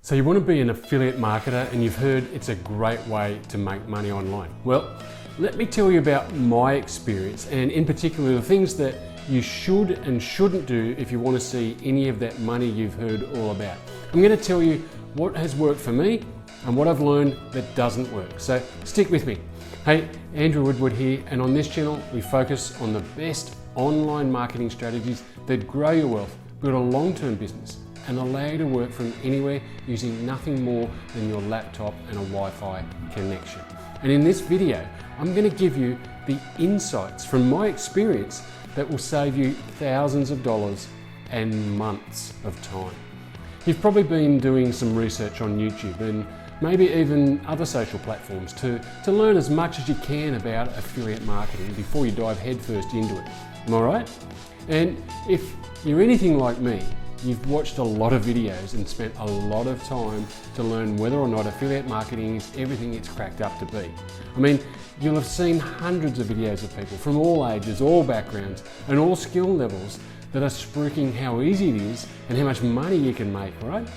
So you want to be an affiliate marketer and you've heard it's a great way to make money online. Well, let me tell you about my experience and in particular the things that you should and shouldn't do if you want to see any of that money you've heard all about. I'm going to tell you what has worked for me and what I've learned that doesn't work. So stick with me. Hey, Andrew Woodward here, and on this channel we focus on the best online marketing strategies that grow your wealth, build a long-term business and allow you to work from anywhere using nothing more than your laptop and a Wi-Fi connection. And in this video, I'm going to give you the insights from my experience that will save you thousands of dollars and months of time. You've probably been doing some research on YouTube and maybe even other social platforms to learn as much as you can about affiliate marketing before you dive headfirst into it. Am I right? And if you're anything like me, you've watched a lot of videos and spent a lot of time to learn whether or not affiliate marketing is everything it's cracked up to be. I mean, you'll have seen hundreds of videos of people from all ages, all backgrounds, and all skill levels that are spruiking how easy it is and how much money you can make, right?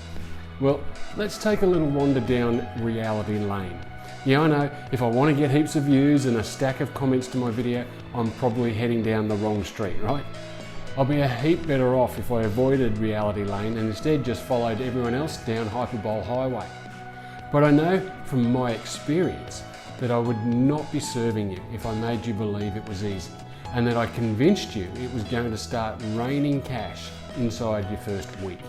Well, let's take a little wander down reality lane. Yeah, I know, if I want to get heaps of views and a stack of comments to my video, I'm probably heading down the wrong street, right? I'll be a heap better off if I avoided reality lane and instead just followed everyone else down hyperbole highway. But I know from my experience that I would not be serving you if I made you believe it was easy and that I convinced you it was going to start raining cash inside your first week.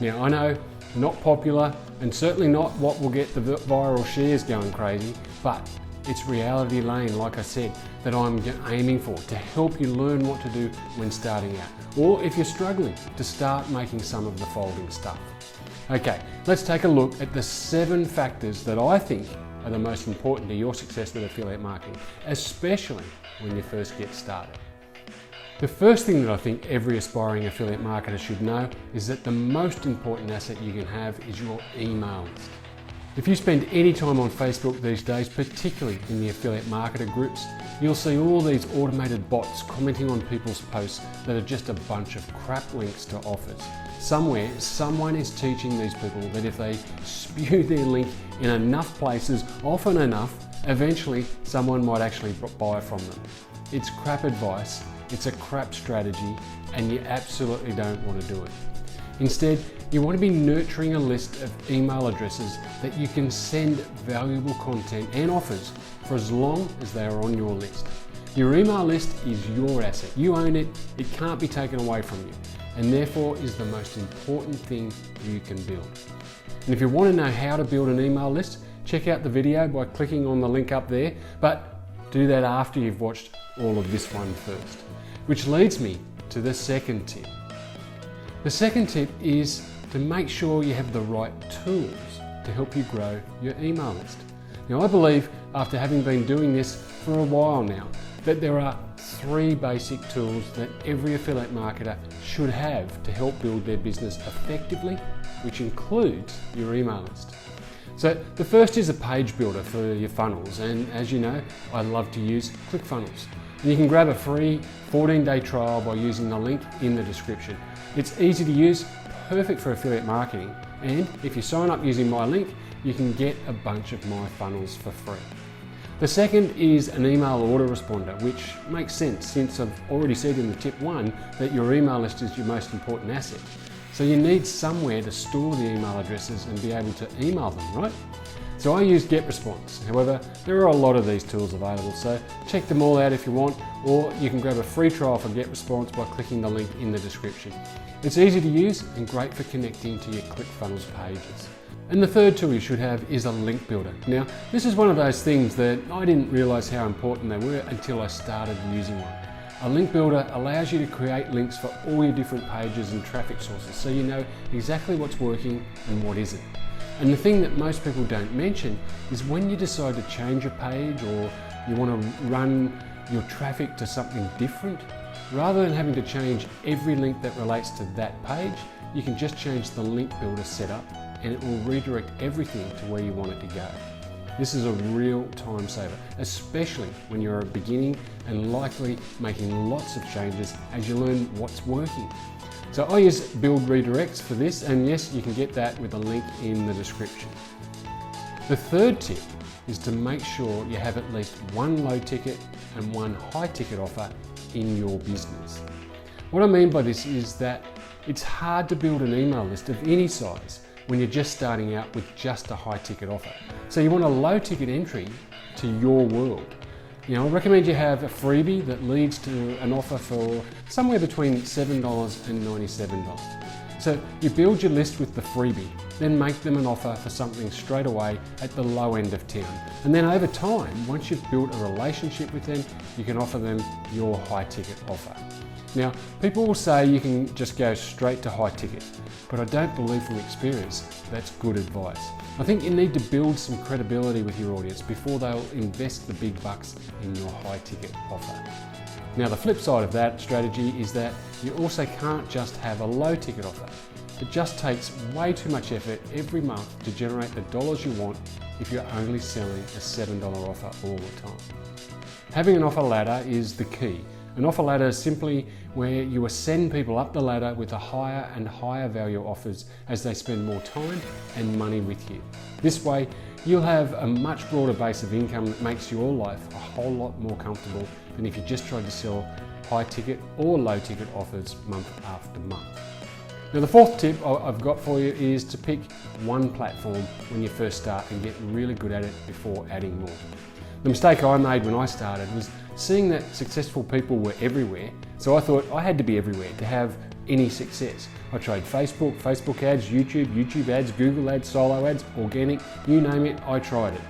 Now I know, not popular and certainly not what will get the viral shares going crazy, but it's reality lane, like I said, that I'm aiming for to help you learn what to do when starting out, or if you're struggling to start making some of the folding stuff. Okay, let's take a look at the 7 factors that I think are the most important to your success with affiliate marketing, especially when you first get started. The first thing that I think every aspiring affiliate marketer should know is that the most important asset you can have is your email list. If you spend any time on Facebook these days, particularly in the affiliate marketer groups, you'll see all these automated bots commenting on people's posts that are just a bunch of crap links to offers. Somewhere, someone is teaching these people that if they spew their link in enough places, often enough, eventually someone might actually buy from them. It's crap advice, it's a crap strategy, and you absolutely don't want to do it. Instead, you want to be nurturing a list of email addresses that you can send valuable content and offers for as long as they are on your list. Your email list is your asset. You own it, it can't be taken away from you, and therefore is the most important thing you can build. And if you want to know how to build an email list, check out the video by clicking on the link up there, but do that after you've watched all of this one first. Which leads me to the second tip. The second tip is to make sure you have the right tools to help you grow your email list. Now I believe, after having been doing this for a while now, that there are 3 basic tools that every affiliate marketer should have to help build their business effectively, which includes your email list. So the first is a page builder for your funnels, and as you know, I love to use ClickFunnels. And you can grab a free 14-day trial by using the link in the description. It's easy to use, perfect for affiliate marketing, and if you sign up using my link, you can get a bunch of my funnels for free. The second is an email autoresponder, which makes sense since I've already said in the tip 1 that your email list is your most important asset. So you need somewhere to store the email addresses and be able to email them, right? So I use GetResponse. However, there are a lot of these tools available, so check them all out if you want, or you can grab a free trial for GetResponse by clicking the link in the description. It's easy to use and great for connecting to your ClickFunnels pages. And the third tool you should have is a link builder. Now, this is one of those things that I didn't realize how important they were until I started using one. A link builder allows you to create links for all your different pages and traffic sources, so you know exactly what's working and what isn't. And the thing that most people don't mention is when you decide to change a page or you want to run your traffic to something different, rather than having to change every link that relates to that page, you can just change the link builder setup and it will redirect everything to where you want it to go. This is a real time saver, especially when you're beginning and likely making lots of changes as you learn what's working. So I use build redirects for this, and yes, you can get that with a link in the description. The third tip is to make sure you have at least one low ticket and one high ticket offer in your business. What I mean by this is that it's hard to build an email list of any size when you're just starting out with just a high ticket offer. So you want a low ticket entry to your world. I recommend you have a freebie that leads to an offer for somewhere between $7 and $97. So you build your list with the freebie, then make them an offer for something straight away at the low end of town. And then over time, once you've built a relationship with them, you can offer them your high ticket offer. Now, people will say you can just go straight to high ticket, but I don't believe from experience that's good advice. I think you need to build some credibility with your audience before they'll invest the big bucks in your high ticket offer. Now, the flip side of that strategy is that you also can't just have a low ticket offer. It just takes way too much effort every month to generate the dollars you want if you're only selling a $7 offer all the time. Having an offer ladder is the key. An offer ladder is simply where you ascend people up the ladder with a higher and higher value offers as they spend more time and money with you. This way, you'll have a much broader base of income that makes your life a whole lot more comfortable than if you just tried to sell high ticket or low ticket offers month after month. Now, the fourth tip I've got for you is to pick one platform when you first start and get really good at it before adding more. The mistake I made when I started was seeing that successful people were everywhere, so I thought I had to be everywhere to have any success. I tried Facebook ads, YouTube ads, Google ads, solo ads, organic, you name it, I tried it.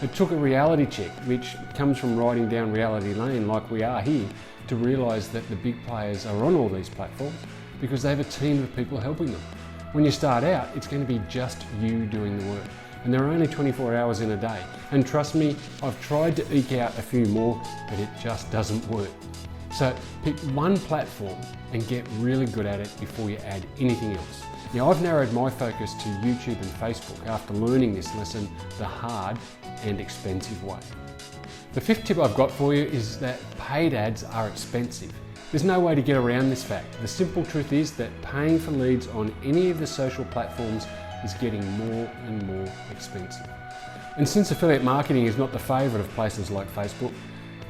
It took a reality check, which comes from riding down reality lane like we are here, to realise that the big players are on all these platforms because they have a team of people helping them. When you start out, it's going to be just you doing the work. And there are only 24 hours in a day. And trust me, I've tried to eke out a few more, but it just doesn't work. So pick one platform and get really good at it before you add anything else. Now, I've narrowed my focus to YouTube and Facebook after learning this lesson the hard and expensive way. The fifth tip I've got for you is that paid ads are expensive. There's no way to get around this fact. The simple truth is that paying for leads on any of the social platforms is getting more and more expensive. And since affiliate marketing is not the favourite of places like Facebook,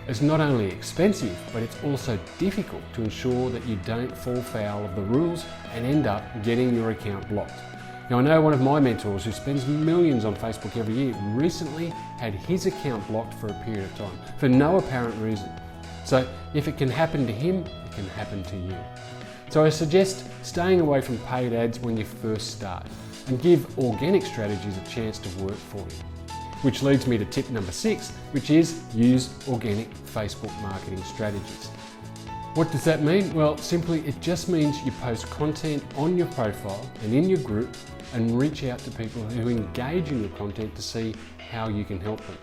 it's not only expensive, but it's also difficult to ensure that you don't fall foul of the rules and end up getting your account blocked. Now, I know one of my mentors who spends millions on Facebook every year recently had his account blocked for a period of time for no apparent reason. So if it can happen to him, it can happen to you. So I suggest staying away from paid ads when you first start and give organic strategies a chance to work for you. Which leads me to tip number 6, which is use organic Facebook marketing strategies. What does that mean? Well, simply it just means you post content on your profile and in your group and reach out to people who engage in your content to see how you can help them.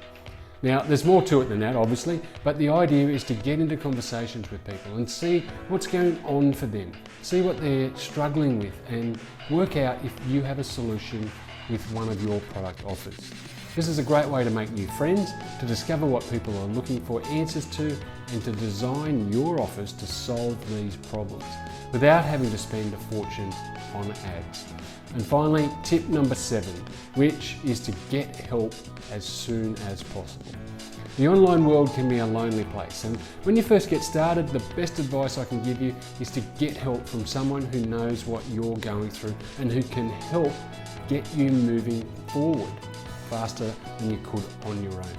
Now, there's more to it than that, obviously, but the idea is to get into conversations with people and see what's going on for them, see what they're struggling with, and work out if you have a solution with one of your product offers. This is a great way to make new friends, to discover what people are looking for answers to, and to design your offers to solve these problems without having to spend a fortune on ads. And finally, tip number 7, which is to get help as soon as possible. The online world can be a lonely place, and when you first get started, the best advice I can give you is to get help from someone who knows what you're going through and who can help get you moving forward faster than you could on your own.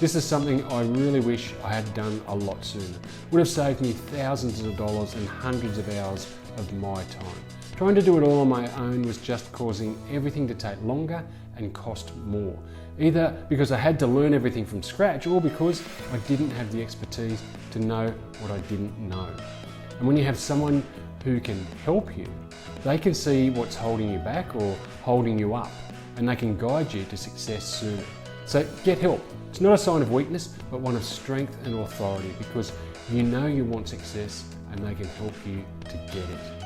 This is something I really wish I had done a lot sooner. It would have saved me thousands of dollars and hundreds of hours of my time. Trying to do it all on my own was just causing everything to take longer and cost more, either because I had to learn everything from scratch or because I didn't have the expertise to know what I didn't know. And when you have someone who can help you, they can see what's holding you back or holding you up, and they can guide you to success sooner. So get help. It's not a sign of weakness, but one of strength and authority, because you know you want success and they can help you to get it.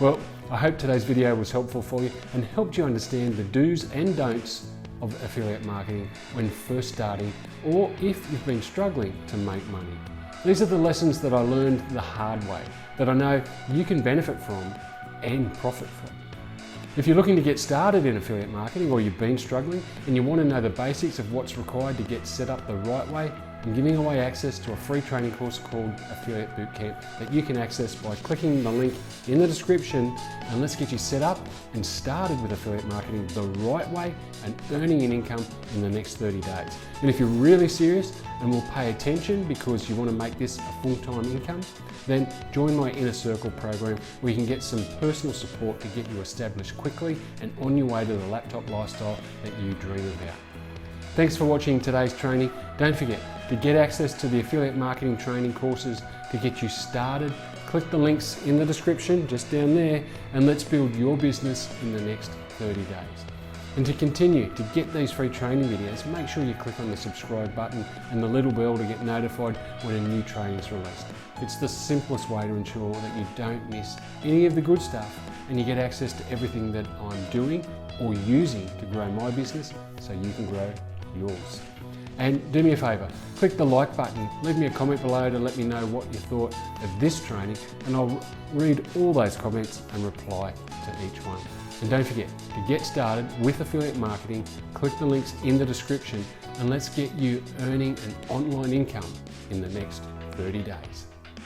Well, I hope today's video was helpful for you and helped you understand the do's and don'ts of affiliate marketing when first starting, or if you've been struggling to make money. These are the lessons that I learned the hard way, that I know you can benefit from and profit from. If you're looking to get started in affiliate marketing, or you've been struggling and you want to know the basics of what's required to get set up the right way, I'm giving away access to a free training course called Affiliate Bootcamp that you can access by clicking the link in the description, and let's get you set up and started with affiliate marketing the right way and earning an income in the next 30 days. And if you're really serious and will pay attention because you want to make this a full-time income, then join my Inner Circle program where you can get some personal support to get you established quickly and on your way to the laptop lifestyle that you dream about. Thanks for watching today's training. Don't forget to get access to the affiliate marketing training courses to get you started. Click the links in the description just down there, and let's build your business in the next 30 days. And to continue to get these free training videos, make sure you click on the subscribe button and the little bell to get notified when a new training is released. It's the simplest way to ensure that you don't miss any of the good stuff and you get access to everything that I'm doing or using to grow my business so you can grow yours. And do me a favour, click the like button, leave me a comment below to let me know what you thought of this training, and I'll read all those comments and reply to each one. And don't forget to get started with affiliate marketing, click the links in the description, and let's get you earning an online income in the next 30 days.